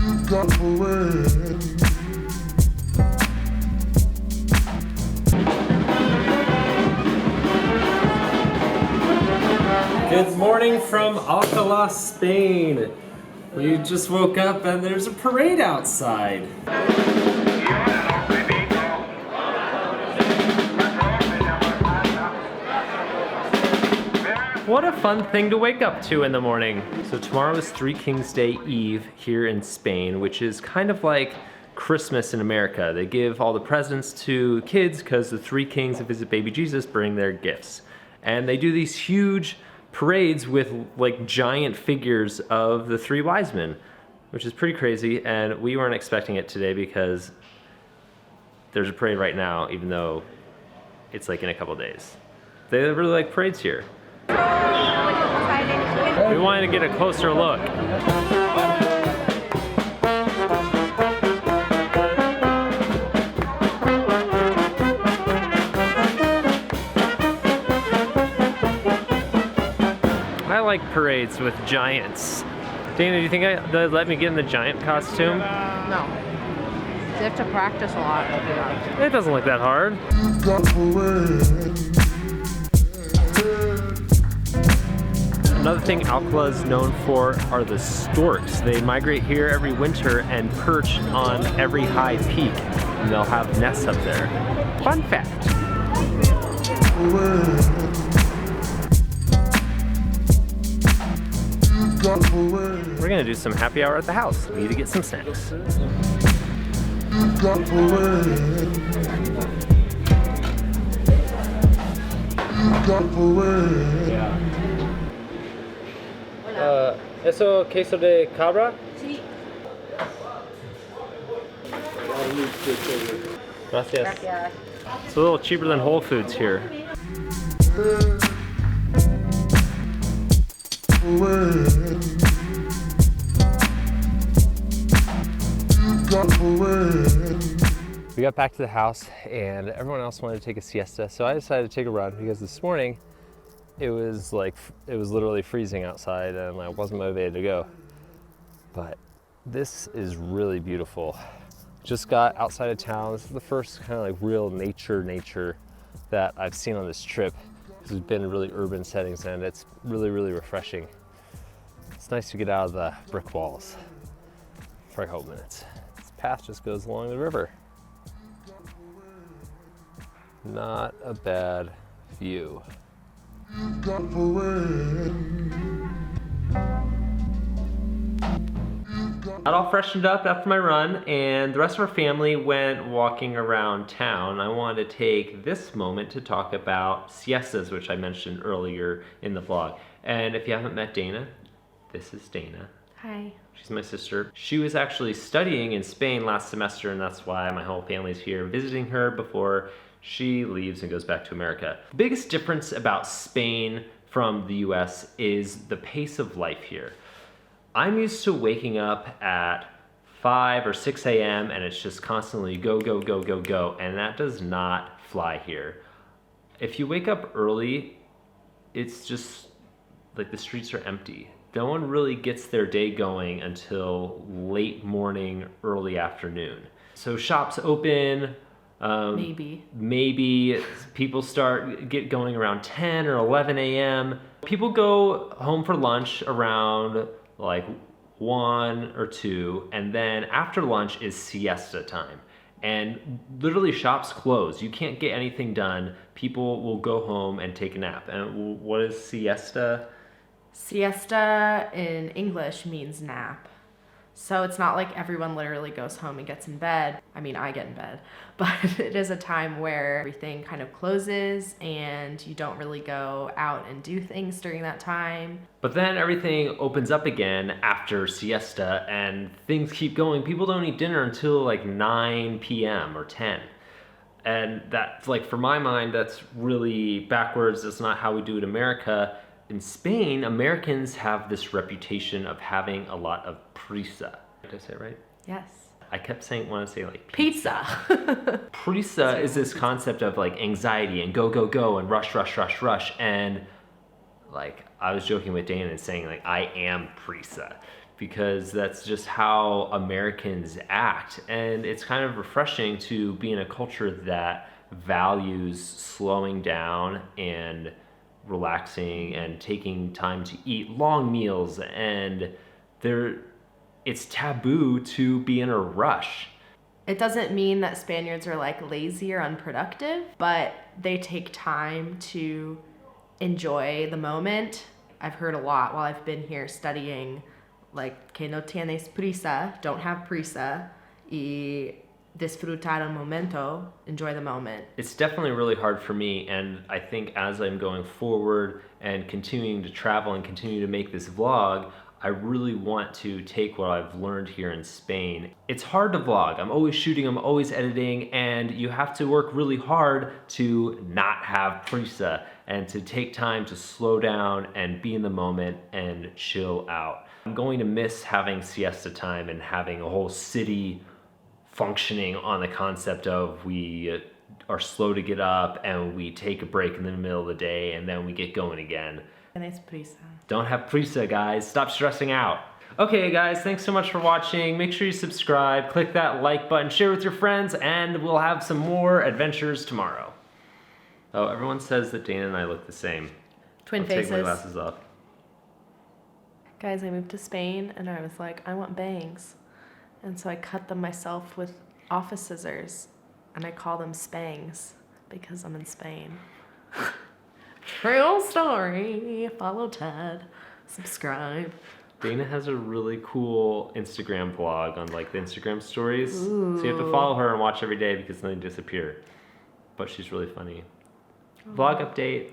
Good morning from Alcalá, Spain. We just woke up and there's a parade outside. What a fun thing to wake up to in the morning. So tomorrow is Three Kings Day Eve here in Spain, which is kind of like Christmas in America. They give all the presents to kids because the three kings that visit baby Jesus bring their gifts. And they do these huge parades with like giant figures of the three wise men, which is pretty crazy, and we weren't expecting it today because there's a parade right now, even though it's like in a couple days. They really like parades here. We wanted to get a closer look. I like parades with giants. Dana, do you think they'd let me get in the giant costume? No. You have to practice a lot. It doesn't look that hard. Another thing Alcalá is known for are the storks. They migrate here every winter and perch on every high peak, and they'll have nests up there. Fun fact. We're gonna do some happy hour at the house. We need to get some snacks. ¿Eso queso de cabra? Sí. Gracias. Gracias. It's a little cheaper than Whole Foods here. We got back to the house and everyone else wanted to take a siesta, so I decided to take a run because this morning it was literally freezing outside and I wasn't motivated to go. But this is really beautiful. Just got outside of town. This is the first kind of like real nature that I've seen on this trip. This has been really urban settings and it's really refreshing. It's nice to get out of the brick walls for a couple minutes. This path just goes along the river. Not a bad view. Got all freshened up after my run, and the rest of our family went walking around town. I wanted to take this moment to talk about siestas, which I mentioned earlier in the vlog. And if you haven't met Dana, this is Dana. Hi. She's my sister. She was actually studying in Spain last semester, and that's why my whole family's here visiting her before she leaves and goes back to America. The biggest difference about Spain from the US is the pace of life here. I'm used to waking up at 5 or 6 a.m. and it's just constantly go, and that does not fly here. If you wake up early, it's just like the streets are empty. No one really gets their day going until late morning, early afternoon. So shops open, maybe people get going around 10 or 11 a.m. People go home for lunch around like 1 or 2, and then after lunch is siesta time. And literally shops close. You can't get anything done. People will go home and take a nap. And what is siesta? Siesta in English means nap. So it's not like everyone literally goes home and gets in bed. I mean, I get in bed, but it is a time where everything kind of closes and you don't really go out and do things during that time. But then everything opens up again after siesta and things keep going. People don't eat dinner until like 9 p.m. or 10. And that's like, for my mind, that's really backwards. That's not how we do it in America. In Spain, Americans have this reputation of having a lot of prisa. Did I say it right? Yes. I kept wanting to say like pizza. Prisa is this concept of like anxiety and go and rush. And like I was joking with Dana and saying like I am prisa because that's just how Americans act. And it's kind of refreshing to be in a culture that values slowing down and relaxing and taking time to eat long meals, and it's taboo to be in a rush. It doesn't mean that Spaniards are like lazy or unproductive, but they take time to enjoy the moment. I've heard a lot while I've been here studying, like, que no tienes prisa, don't have prisa, y disfrutar el momento, enjoy the moment. It's definitely really hard for me, and I think as I'm going forward and continuing to travel and continue to make this vlog, I really want to take what I've learned here in Spain. It's hard to vlog. I'm always shooting, I'm always editing, and you have to work really hard to not have prisa and to take time to slow down and be in the moment and chill out. I'm going to miss having siesta time and having a whole city functioning on the concept of we are slow to get up and we take a break in the middle of the day and then we get going again. Tienes prisa. Don't have prisa, guys. Stop stressing out. Okay, guys, thanks so much for watching. Make sure you subscribe, click that like button, share with your friends, and we'll have some more adventures tomorrow. Oh, everyone says that Dana and I look the same. Twin I'll faces. take my glasses off. Guys, I moved to Spain and I was like, I want bangs. And so I cut them myself with office scissors, and I call them spangs because I'm in Spain. True story. Follow Ted. Subscribe. Dana has a really cool Instagram vlog on like the Instagram stories. Ooh. So you have to follow her and watch every day because then they disappear. But she's really funny. Vlog update.